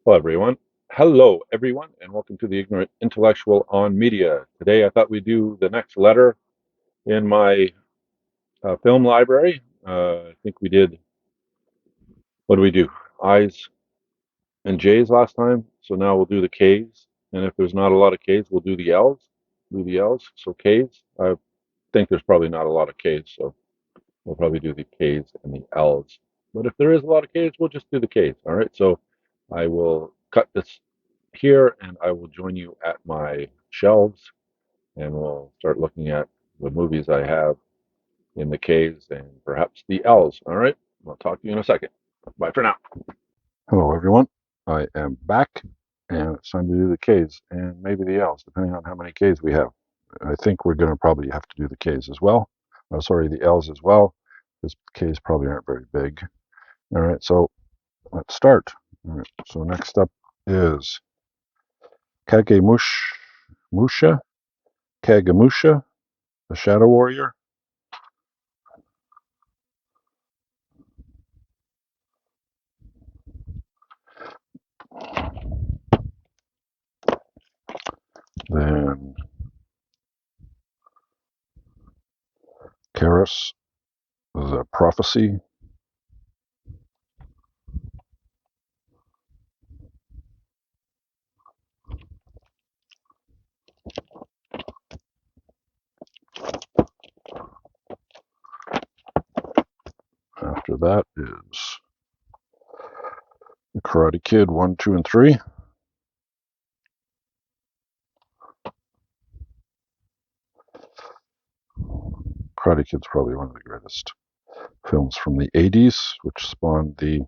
Hello, everyone. Hello, everyone, and welcome to the Ignorant Intellectual on Media. Today, I thought we'd do the next letter in my film library. I think we did, what do we do? I's and J's last time. So now we'll do the K's. And if there's not a lot of K's, we'll do the L's. Do the L's. So K's. I think there's probably not a lot of K's. So we'll probably do the K's and the L's. But if there is a lot of K's, we'll just do the K's. All right. So I will cut this here and I will join you at my shelves and we'll start looking at the movies I have in the K's and perhaps the L's. All right. I'll talk to you in a second. Bye for now. Hello, everyone. I am back and it's time to do the K's and maybe the L's, depending on how many K's we have. I think we're going to probably have to do the K's as well. Oh, sorry, the L's as well, because K's probably aren't very big. All right, so let's start. All right, so next up is Musha, Kagemusha, the Shadow Warrior. Then Karis, the Prophecy. After that is the Karate Kid 1, 2, and 3. Karate Kid's probably one of the greatest films from the 80s, which spawned the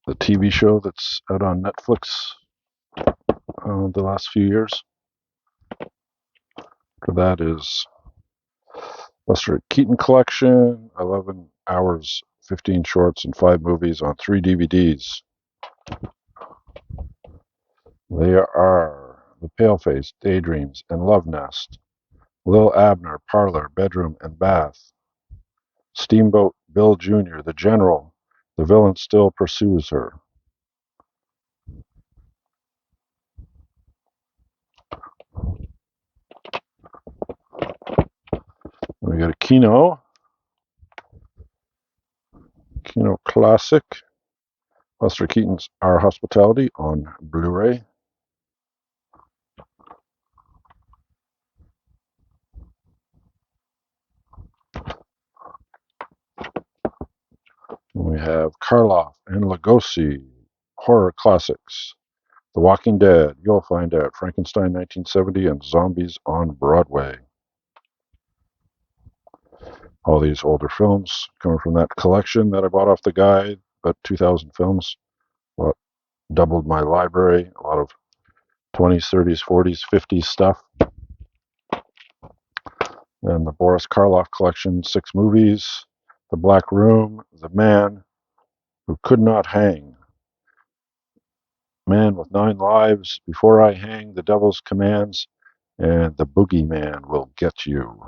TV show that's out on Netflix the last few years. After that is Buster Keaton Collection, 11 hours, 15 shorts, and 5 movies on 3 DVDs. They are The Paleface, Daydreams, and Love Nest, Lil Abner, Parlor, Bedroom, and Bath, Steamboat Bill Jr., The General, The Villain Still Pursues Her. We got a Kino Classic, Buster Keaton's Our Hospitality on Blu-ray. We have Karloff and Lugosi, horror classics. The Walking Dead, You'll Find Out, Frankenstein 1970, and Zombies on Broadway. All these older films coming from that collection that I bought off the guy, about 2,000 films. Well, doubled my library, a lot of 20s, 30s, 40s, 50s stuff. And the Boris Karloff collection, 6 movies. The Black Room, The Man Who Could Not Hang, Man with 9 Lives, Before I Hang, The Devil's Commands, and The Boogeyman Will Get You.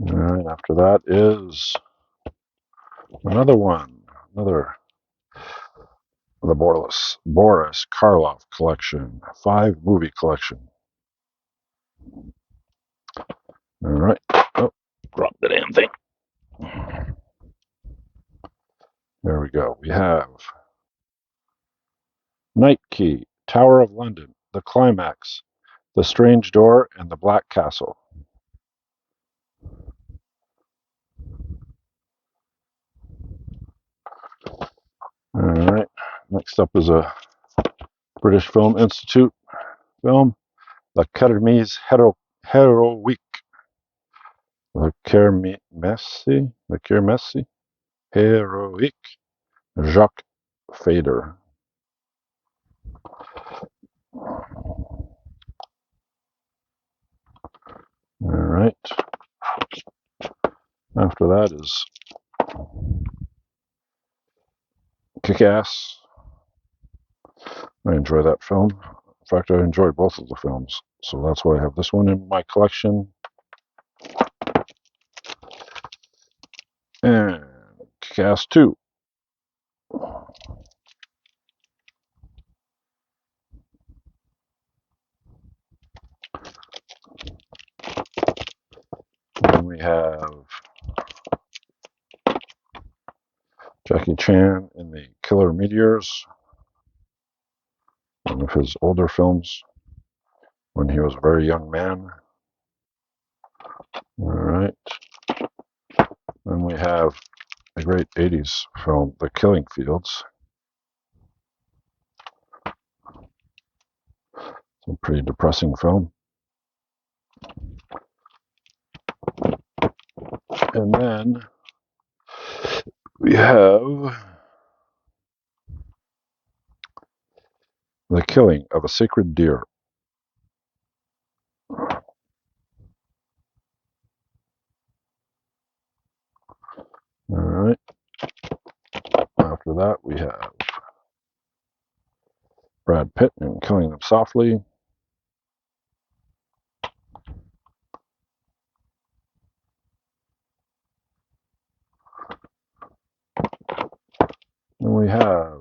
All right, after that is another the Boris Karloff collection, 5 movie collection. All right. Oh, drop the damn thing. There we go. We have Night Key, Tower of London, The Climax, The Strange Door, and The Black Castle. All right. Next up is a British Film Institute film, La Kermesse Heroique. La Kermesse Heroique, Jacques Fader. All right. After that is Kick-Ass. I enjoy that film. In fact, I enjoy both of the films. So that's why I have this one in my collection. And Cast 2. Then we have Jackie Chan in the Killer Meteors, one of his older films when he was a very young man. All right. Then we have a great 80s film, The Killing Fields. It's a pretty depressing film. And then we have The Killing of a Sacred Deer. All right. After that, we have Brad Pitt in Killing Them Softly. And we have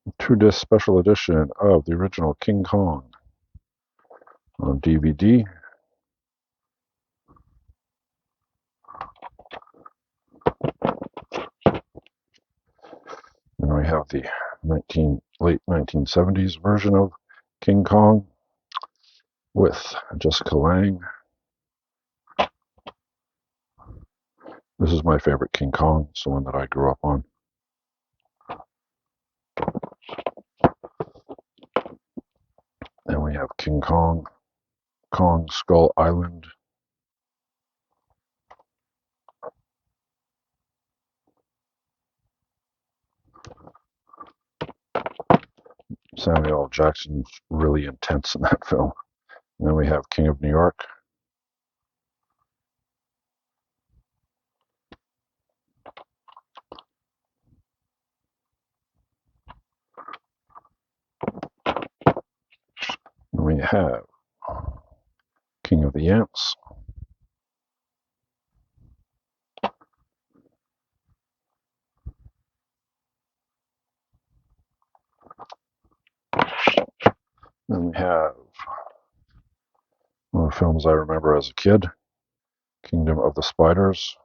a 2-disc special edition of the original King Kong on DVD. And we have the late 1970s version of King Kong with Jessica Lange. This is my favorite King Kong. It's the one that I grew up on. Then we have King Kong, Kong Skull Island. Samuel L. Jackson's really intense in that film. And then we have King of New York. And we have King of the Ants. Then we have one of the films I remember as a kid, Kingdom of the Spiders.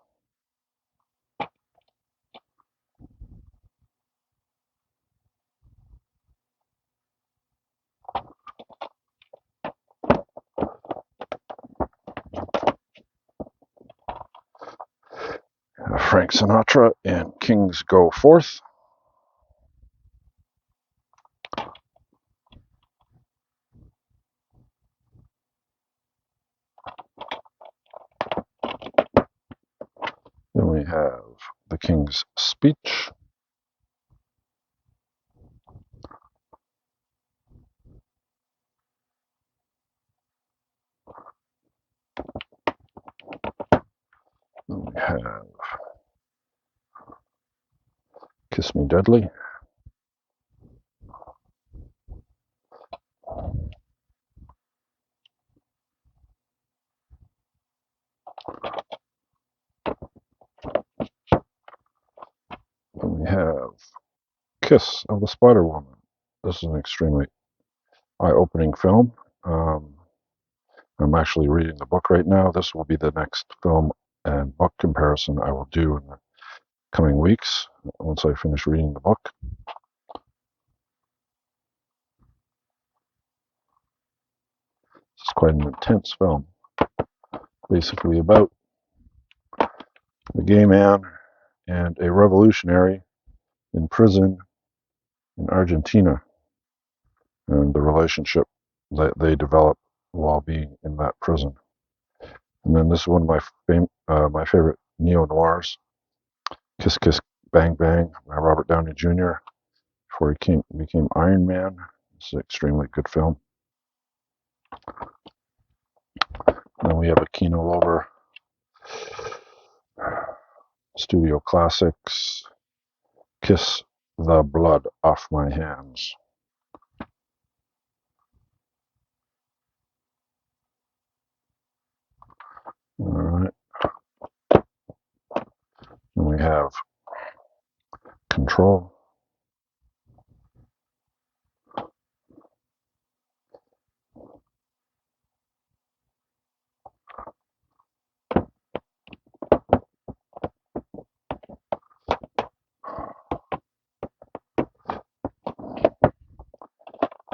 Frank Sinatra in Kings Go Forth. Then we have The King's Speech. Then we have Kiss Me Deadly. Then we have Kiss of the Spider Woman. This is an extremely eye-opening film. I'm actually reading the book right now. This will be the next film and book comparison I will do in the coming weeks once I finish reading the book. This is quite an intense film, basically about a gay man and a revolutionary in prison in Argentina and the relationship that they develop while being in that prison. And then this is one of my favorite neo-noirs, Kiss Kiss Bang Bang by Robert Downey Jr. before he became Iron Man. It's an extremely good film. Then we have a Kino Lorber Studio Classics, Kiss the Blood Off My Hands. All right. have Control.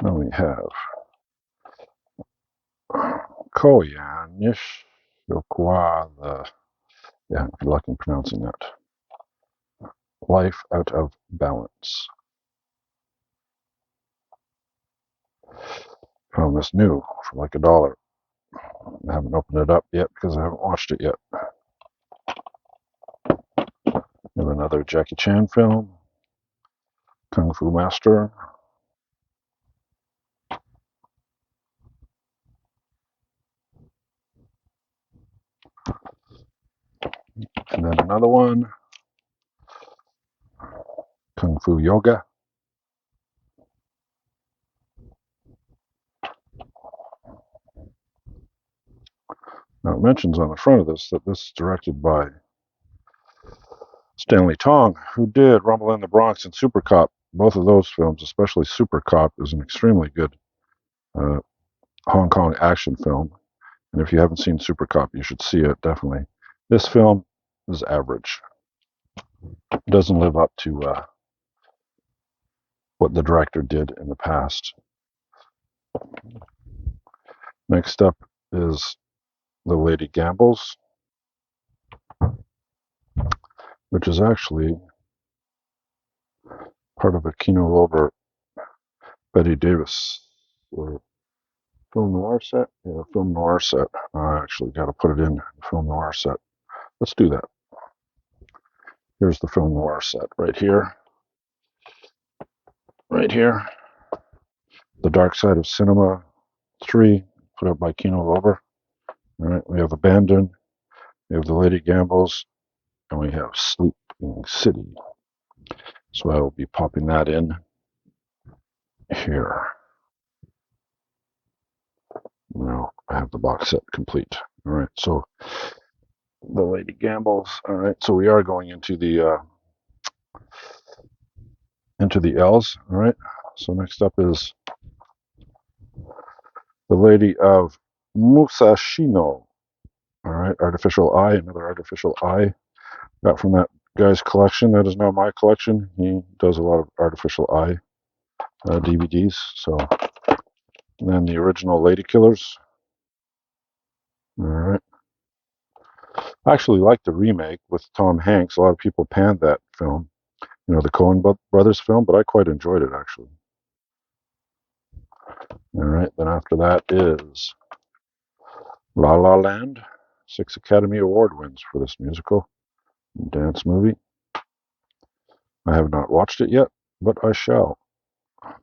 Then we have Koyanish Yokwa, good luck in pronouncing that. Life Out of Balance. Found this new for like $1. I haven't opened it up yet because I haven't watched it yet. We have another Jackie Chan film, Kung Fu Master. And then another one, Kung Fu Yoga. Now it mentions on the front of this that this is directed by Stanley Tong, who did Rumble in the Bronx and Super Cop. Both of those films, especially Super Cop, is an extremely good Hong Kong action film. And if you haven't seen Super Cop, you should see it, definitely. This film is average. It doesn't live up to what the director did in the past. Next up is The Lady Gambles, which is actually part of a Kino Lorber, Betty Davis, or film noir set. Yeah, film noir set. I actually got to put it in the film noir set. Let's do that. Here's the film noir set right here. Right here. The Dark Side of Cinema 3, put up by Kino Lorber. All right, we have Abandon, we have The Lady Gambles, and we have Sleeping City. So I will be popping that in here. Now I have the box set complete. All right, so The Lady Gambles. All right, so we are going into the L's. All right, so next up is The Lady of Musashino. All right, Artificial Eye, another Artificial Eye. Got from that guy's collection. That is now my collection. He does a lot of Artificial Eye DVDs. So, and then the original Lady Killers. All right. I actually like the remake with Tom Hanks. A lot of people panned that film, you know, the Coen Brothers film, but I quite enjoyed it actually. All right. Then after that is La La Land. 6 Academy Award wins for this musical dance movie. I have not watched it yet, but I shall. All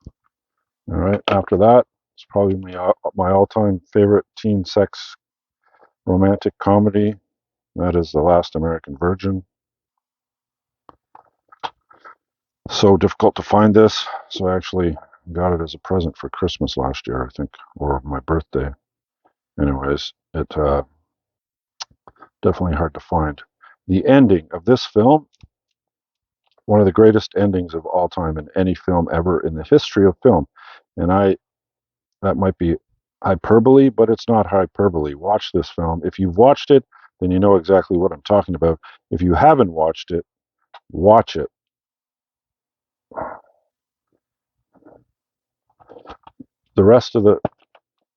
right. After that, it's probably my all-time favorite teen sex romantic comedy. That is The Last American Virgin. So difficult to find this, so I actually got it as a present for Christmas last year, I think, or my birthday. Anyways, it definitely hard to find. The ending of this film, one of the greatest endings of all time in any film ever in the history of film. And that might be hyperbole, but it's not hyperbole. Watch this film. If you've watched it, then you know exactly what I'm talking about. If you haven't watched it, watch it. The rest of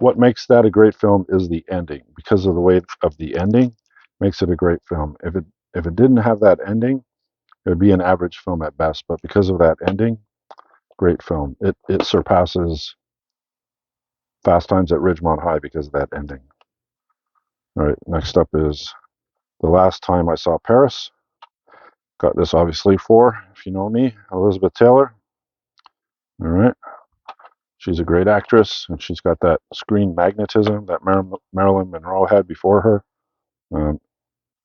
what makes that a great film is the ending. Because of the way of the ending, makes it a great film. If it didn't have that ending, it would be an average film at best. But because of that ending, great film. It surpasses Fast Times at Ridgemont High because of that ending. All right, next up is The Last Time I Saw Paris. Got this obviously for, if you know me, Elizabeth Taylor. All right. She's a great actress, and she's got that screen magnetism that Marilyn Monroe had before her. Um,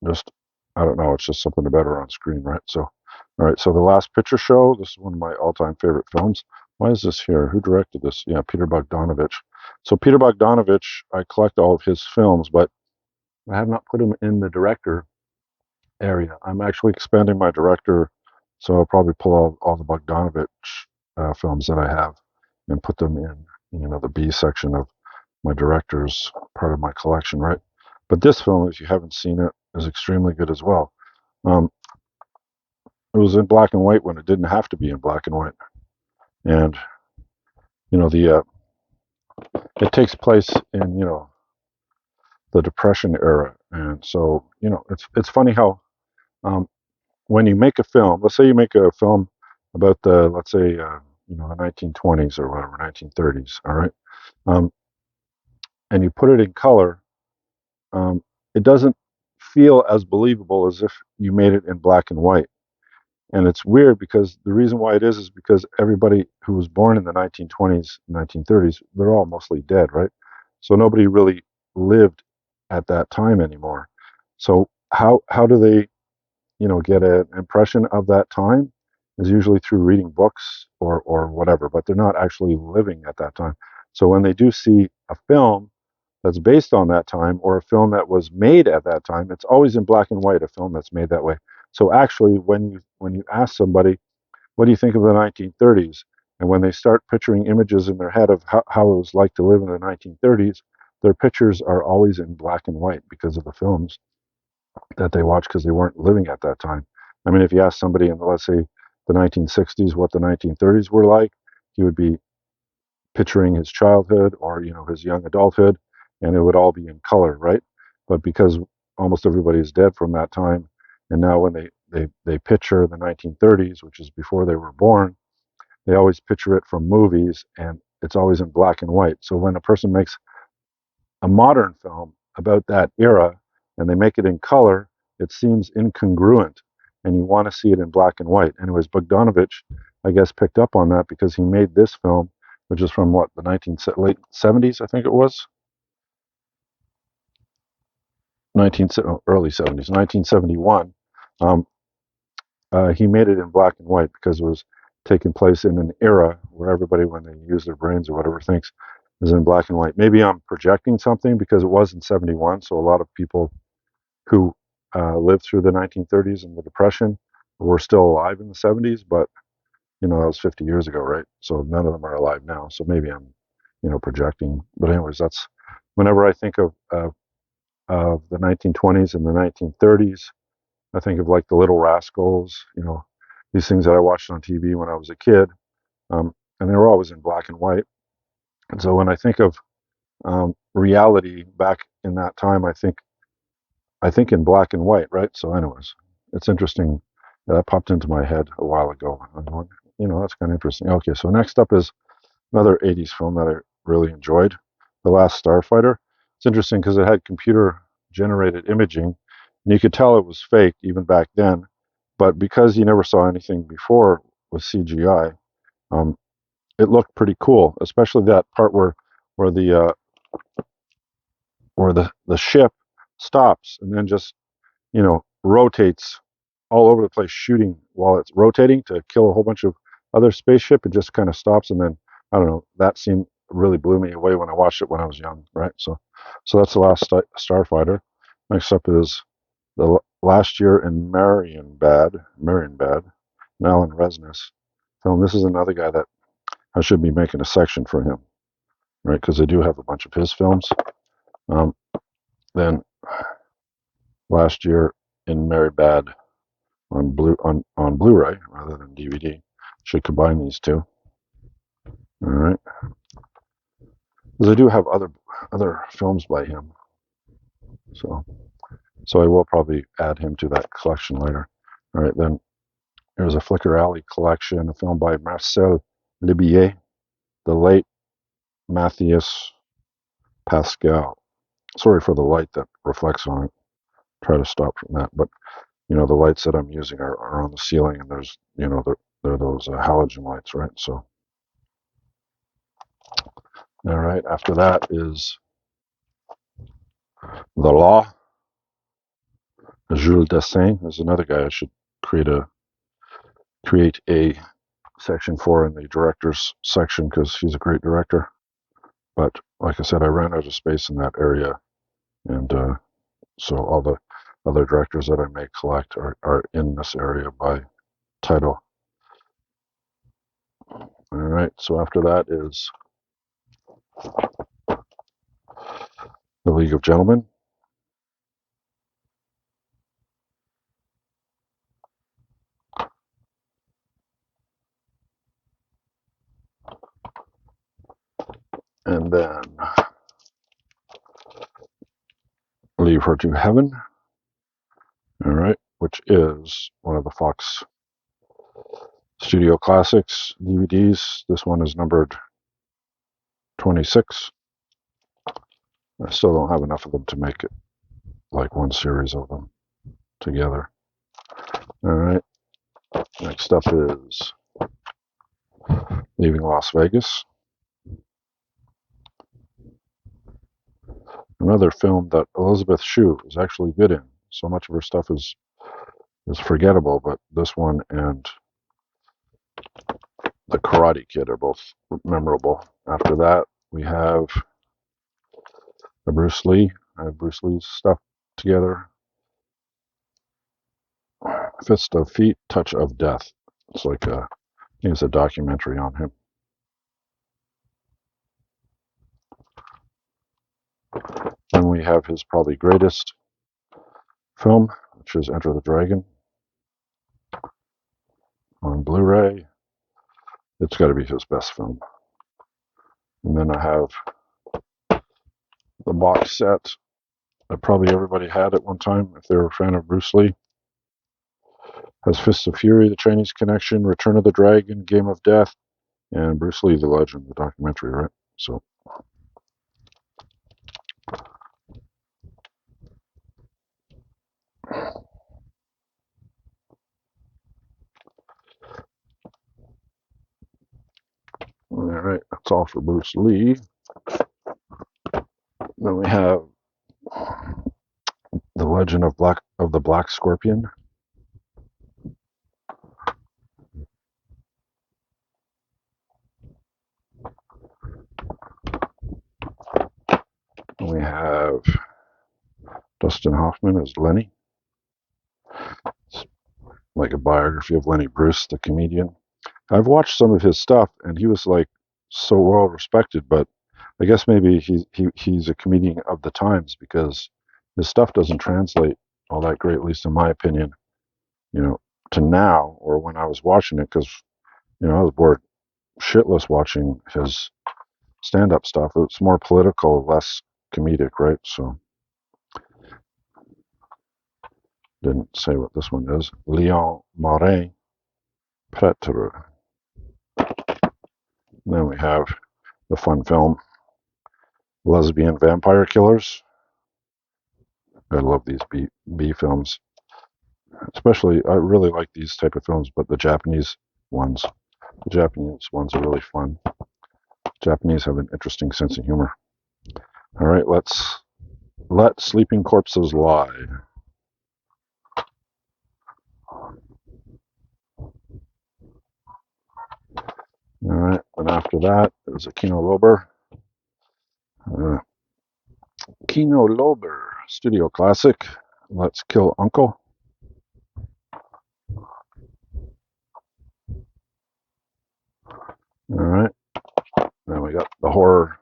just, I don't know, it's just something about her on screen, right? So, all right, so The Last Picture Show, this is one of my all-time favorite films. Why is this here? Who directed this? Yeah, Peter Bogdanovich. So Peter Bogdanovich, I collect all of his films, but I have not put him in the director area. I'm actually expanding my director, so I'll probably pull all the Bogdanovich films that I have and put them in, the B section of my director's part of my collection, right? But this film, if you haven't seen it, is extremely good as well. Um, it was in black and white when it didn't have to be in black and white, and the it takes place in the Depression era, and so it's funny how um, when you make a film, let's say you make a film about let's say the 1920s or whatever, 1930s, all right, um, and you put it in color, um, it doesn't feel as believable as if you made it in black and white. And it's weird because the reason why it is because everybody who was born in the 1920s, 1930s, they're all mostly dead, right? So nobody really lived at that time anymore. So how do they, get an impression of that time? Is usually through reading books or whatever, but they're not actually living at that time. So when they do see a film that's based on that time or a film that was made at that time, it's always in black and white, a film that's made that way. So actually when you ask somebody, what do you think of the 1930s? And when they start picturing images in their head of how it was like to live in the 1930s, their pictures are always in black and white because of the films that they watched because they weren't living at that time. I mean, if you ask somebody in, let's say, the 1960s what the 1930s were like, he would be picturing his childhood or his young adulthood, and it would all be in color, right? But because almost everybody is dead from that time, and now when they picture the 1930s, which is before they were born, they always picture it from movies, and it's always in black and white. So when a person makes a modern film about that era and they make it in color, it seems incongruent, and you want to see it in black and white. Anyways, Bogdanovich, I guess, picked up on that because he made this film, which is from what, the late 70s, I think it was, early 70s, 1971. Um, he made it in black and white because it was taking place in an era where everybody, when they use their brains or whatever, thinks is in black and white. Maybe I'm projecting something because it was in 71, so a lot of people who lived through the 1930s and the Depression were still alive in the 70s, but that was 50 years ago, right? So none of them are alive now. So maybe I'm, projecting. But anyways, that's whenever I think of the 1920s and the 1930s, I think of like the Little Rascals, these things that I watched on TV when I was a kid, and they were always in black and white. And so when I think of reality back in that time, I think in black and white, right? So, anyways, it's interesting. That popped into my head a while ago. I'm going, that's kind of interesting. Okay, so next up is another 80s film that I really enjoyed, The Last Starfighter. It's interesting because it had computer generated imaging, and you could tell it was fake even back then. But because you never saw anything before with CGI, um, it looked pretty cool, especially that part where the ship stops and then just rotates all over the place, shooting while it's rotating to kill a whole bunch of other spaceship. It just kind of stops, and then I don't know. That scene really blew me away when I watched it when I was young, right? So that's The Last Starfighter. Next up is the Last Year in Marienbad, an Alan Resnick film. This is another guy that I should be making a section for him, right? Because I do have a bunch of his films. Um, then Last Year in Marienbad on Blu-ray rather than DVD. Should combine these two. All right, because I do have other films by him, so I will probably add him to that collection later. All right, then there's a Flicker Alley collection, a film by Marcel Libier, the late Matthias Pascal. Sorry for the light that reflects on it. Try to stop from that, but the lights that I'm using are on the ceiling, and there's they're those halogen lights, right? So all right, after that is The Law. Jules Dassin is another guy I should create a section for in the directors section because he's a great director. But like I said, I ran out of space in that area, and so all the other directors that I may collect are in this area by title. All right, so after that is The League of Gentlemen. And then Leave Her to Heaven. All right, which is one of the Fox Studio Classics DVDs. This one is numbered 26. I still don't have enough of them to make it like one series of them together. All right, next up is Leaving Las Vegas. Another film that Elizabeth Shue is actually good in. So much of her stuff is forgettable, but this one and The Karate Kid are both memorable. After that, we have the Bruce Lee. I have Bruce Lee's stuff together. Fist of Feet, Touch of Death. It's like I think it's a documentary on him. Then we have his probably greatest film, which is Enter the Dragon on Blu-ray. It's got to be his best film. And then I have the box set that probably everybody had at one time if they were a fan of Bruce Lee. Has Fists of Fury, The Chinese Connection, Return of the Dragon, Game of Death, and Bruce Lee, The Legend, the documentary, right? So, all right, that's all for Bruce Lee. Then we have The Legend of the Black Scorpion. We have Dustin Hoffman as Lenny. It's like a biography of Lenny Bruce, the comedian. I've watched some of his stuff, and he was like so well respected, but I guess maybe he's a comedian of the times because his stuff doesn't translate all that great, at least in my opinion, to now or when I was watching it, because I was bored shitless watching his stand-up stuff. It's more political, less comedic, right? So didn't say what this one is. Léon Marin, Prêtre. Then we have the fun film Lesbian Vampire Killers. I love these B films. Especially, I really like these type of films, but the Japanese ones. The Japanese ones are really fun. Japanese have an interesting sense of humor. All right, let's let sleeping corpses lie. All right, and after that is a Kino Lorber. Kino Lorber studio classic. Let's Kill Uncle. All right, then we got the horror.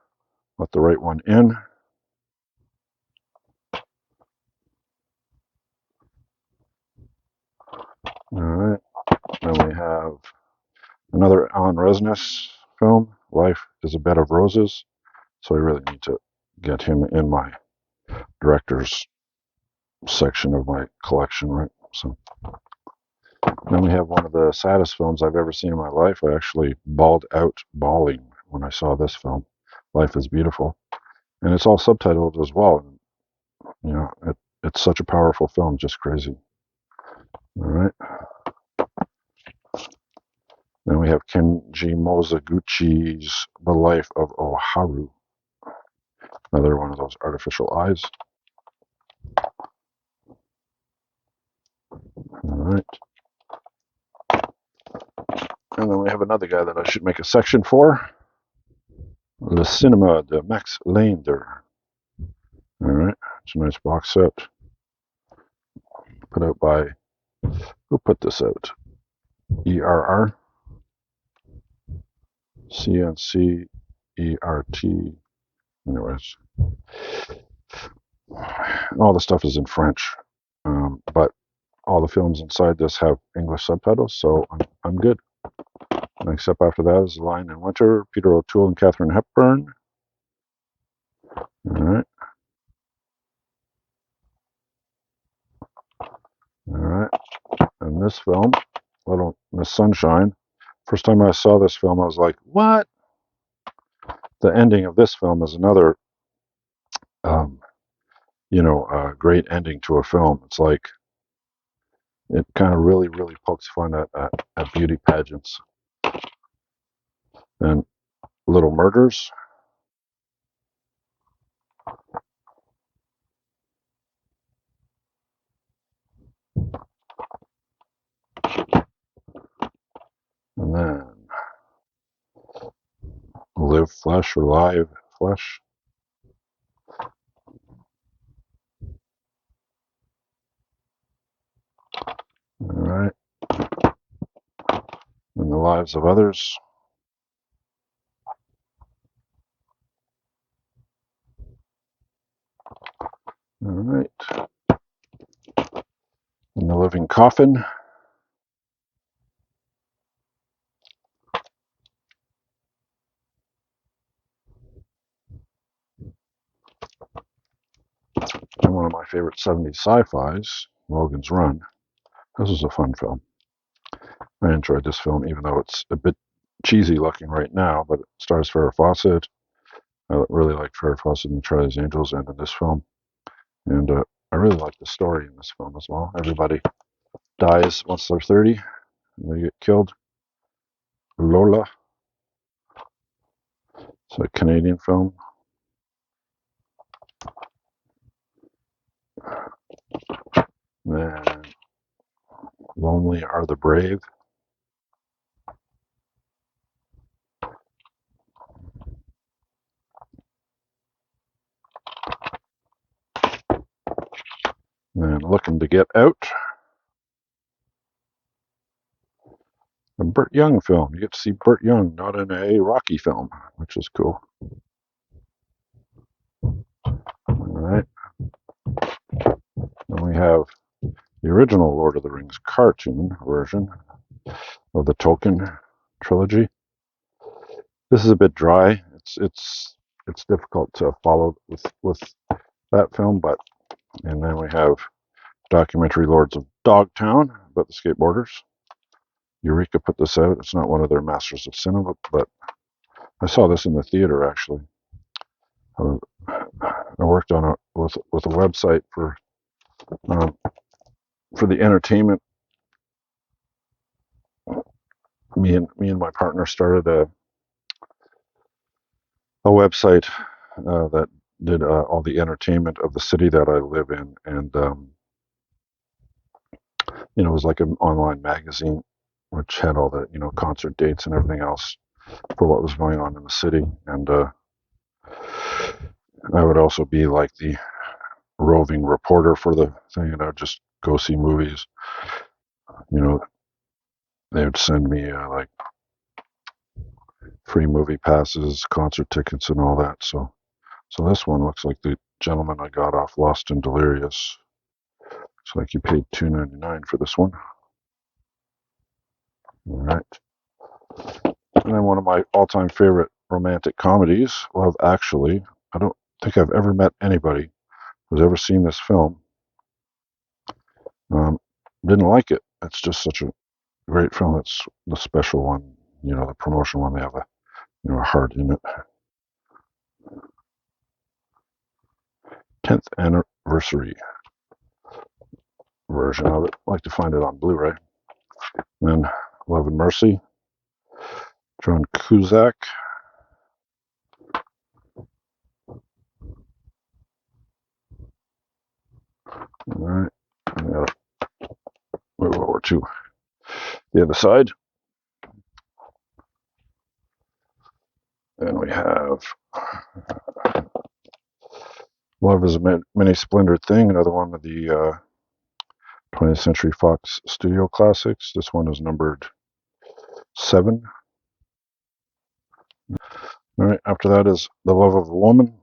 Let the Right One In. All right, then we have another Alan Resnick film, Life is a Bed of Roses. So I really need to get him in my director's section of my collection, right? So then we have one of the saddest films I've ever seen in my life. I actually bawled out bawling when I saw this film, Life is Beautiful. And it's all subtitled as well. It's such a powerful film, just crazy. All right. Then we have Kenji Mozoguchi's The Life of Oharu. Another one of those artificial eyes. All right. And then we have another guy that I should make a section for. Le Cinéma de Max Lander. All right. It's a nice box set. Put out by, who put this out? ERR? CNCERT. Anyways, all the stuff is in French, but all the films inside this have English subtitles, so I'm good. Next up after that is Lion in Winter, Peter O'Toole and Katharine Hepburn. All right. All right. And this film, Little Miss Sunshine, first time I saw this film, I was like, what? The ending of this film is another, um, great ending to a film. It's like, it kind of really, really pokes fun at beauty pageants. And Little Murders. And then Live Flesh or Live Flesh. All right. And The Lives of Others. All right. And The Living Coffin. And one of my favorite 70s sci-fis, Logan's Run. This was a fun film. I enjoyed this film, even though it's a bit cheesy looking right now, but it stars Farrah Fawcett. I really like Farrah Fawcett in Charlie's Angels and in this film. And I really like the story in this film as well. Everybody dies once they're 30 and they get killed. Lola. It's a Canadian film. And Lonely Are the Brave. And Looking to Get Out. A Burt Young film. You get to see Burt Young, not in a Rocky film, which is cool. All right. Then we have the original Lord of the Rings cartoon version of the Tolkien trilogy. This is a bit dry. It's difficult to follow with that film, but and then we have documentary Lords of Dogtown about the skateboarders. Eureka put this out. It's not one of their masters of cinema, but I saw this in the theater actually. I worked on with a website um, for the entertainment. Me and my partner started a website that did all the entertainment of the city that I live in, and it was like an online magazine which had all the concert dates and everything else for what was going on in the city. And I would also be like the roving reporter for the thing, and I'd just go see movies. They would send me like free movie passes, concert tickets, and all that. So this one looks like the gentleman I got off Lost and Delirious. Looks like you paid $2.99 for this one. All right. And then one of my all-time favorite romantic comedies, Love Actually. I don't think I've ever met anybody who's ever seen this film. Didn't like it. It's just such a great film. It's the special one, the promotion one. They have a heart in it. 10th anniversary version of it. I'd like to find it on Blu-ray. Then Love and Mercy, John Cusack. All right. We got move over to the other side. And we have Love is a Many Splendored Thing, another one with the 20th Century Fox Studio Classics. This one is numbered 7. All right, after that is The Love of a Woman.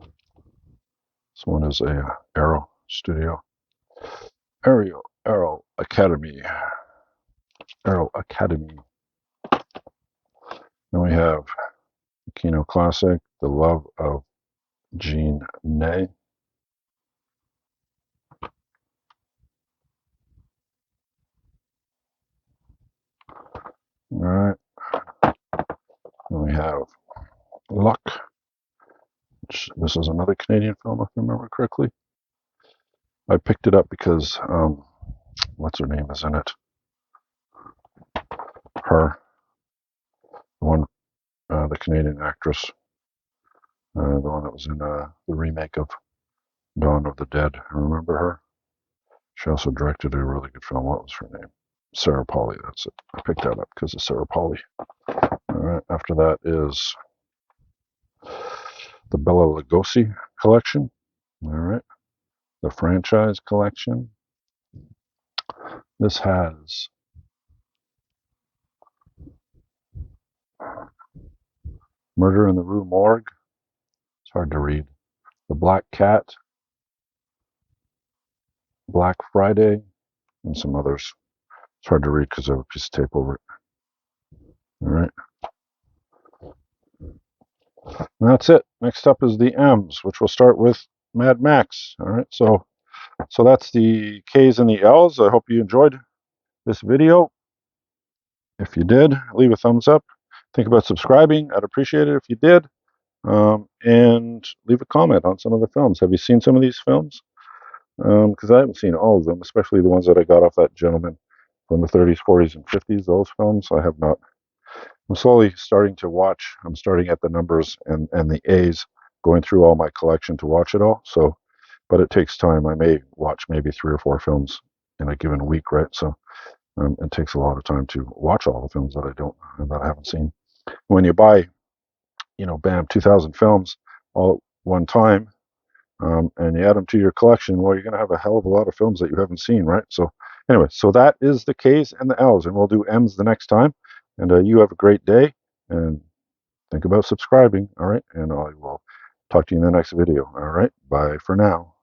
This one is a Arrow Studio. Arrow Academy. Arrow Academy. Then we have Kino Classic, The Love of Jean Ney. All right. Then we have Luck. This is another Canadian film, if I remember correctly. I picked it up because, what's her name is in it? Her. The one, the Canadian actress. The one that was in the remake of Dawn of the Dead. I remember her. She also directed a really good film. What was her name? Sarah Polley, that's it. I picked that up because of Sarah Polley. All right, after that is the Bela Lugosi collection. All right, the franchise collection. This has Murder in the Rue Morgue. It's hard to read. The Black Cat, Black Friday, and some others. It's hard to read because I have a piece of tape over it. All right. And that's it. Next up is the M's, which we'll start with Mad Max. All right. So that's the K's and the L's. I hope you enjoyed this video. If you did, leave a thumbs up. Think about subscribing. I'd appreciate it if you did. And leave a comment on some of the films. Have you seen some of these films? Because I haven't seen all of them, especially the ones that I got off that gentleman from the 30s, 40s, and 50s. Those films I have not. I'm slowly starting to watch. I'm starting at the numbers and the A's, going through all my collection to watch it all. So, but it takes time. I may watch maybe 3 or 4 films in a given week, right? So it takes a lot of time to watch all the films that I haven't seen. When you buy, bam, 2,000 films all at one time, and you add them to your collection, well, you're going to have a hell of a lot of films that you haven't seen, right? So anyway, so that is the K's and the L's, and we'll do M's the next time. And you have a great day, and think about subscribing, all right? And I will talk to you in the next video, all right? Bye for now.